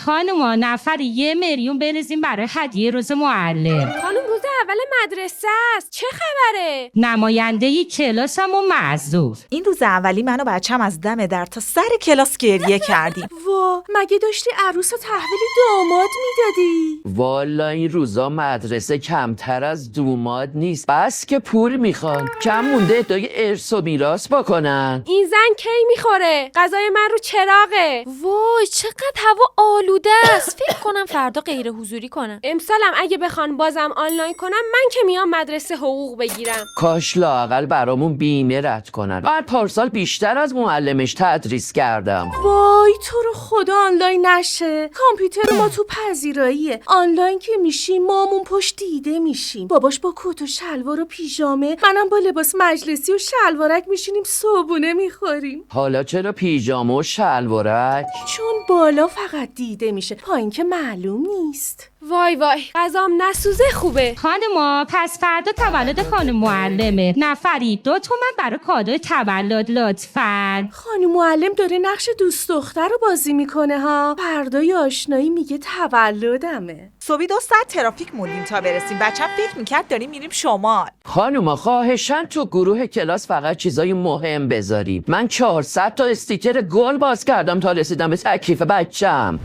خانوما نفری 1,000,000 بریزیم برای هدیه روز معلم. خانم روز اول مدرسه است، چه خبره؟ نماینده کلاسم و معذور. این روز اولی من و بچم از دم در تا سر کلاس گریه کردیم. وا، مگه داشتی عروس و تحویل داماد میدادی؟ والا این روزا مدرسه کمتر از دوماد نیست، بس که پول میخوان. کم مونده ادعای ارث و میراث بکنن. این زن کی میخوره؟ غذای من رو چراغه. وای چقدر هوا آلوده است. فکر کنم فردا غیر حضوری کنم. امسالم اگه بخوان بازم آنلاین کنم، من که میام مدرسه حقوق بگیرم. کاش لااقل برامون بیمه رد کنن. من پارسال بیشتر از معلمش تدریس کردم. وای تو رو خدا آنلاین نشه. کامپیوتر ما تو پذیراییه. آنلاین که میشیم مامون پشت دیده میشیم. باباش با کت و شلوار و پیژامه، منم با لباس مجلسی و شلوارک میشینیم صبحونه میخوریم. حالا چرا پیژامه و شلوارک؟ چون بالا فقط دیده میشه، پایین که معلوم نیست. وای وای، غذام نسوزه خوبه. خانوما پس فردا تولد خانم معلمه. نفری 2 تومن برای کادوی تولد لطفاً. خانم معلم داره نقش دوست دختر رو بازی میکنه ها. فردای آشنایی میگه تولدمه. صبحی 2 ساعت ترافیک موندیم تا برسیم. بچم فکر میکرد داریم میریم شمال. خانوما خواهشاً تو گروه کلاس فقط چیزای مهم بذاریم. من 400 تا استیکر گل باز کردم تا رسیدم به تکلیف بچم.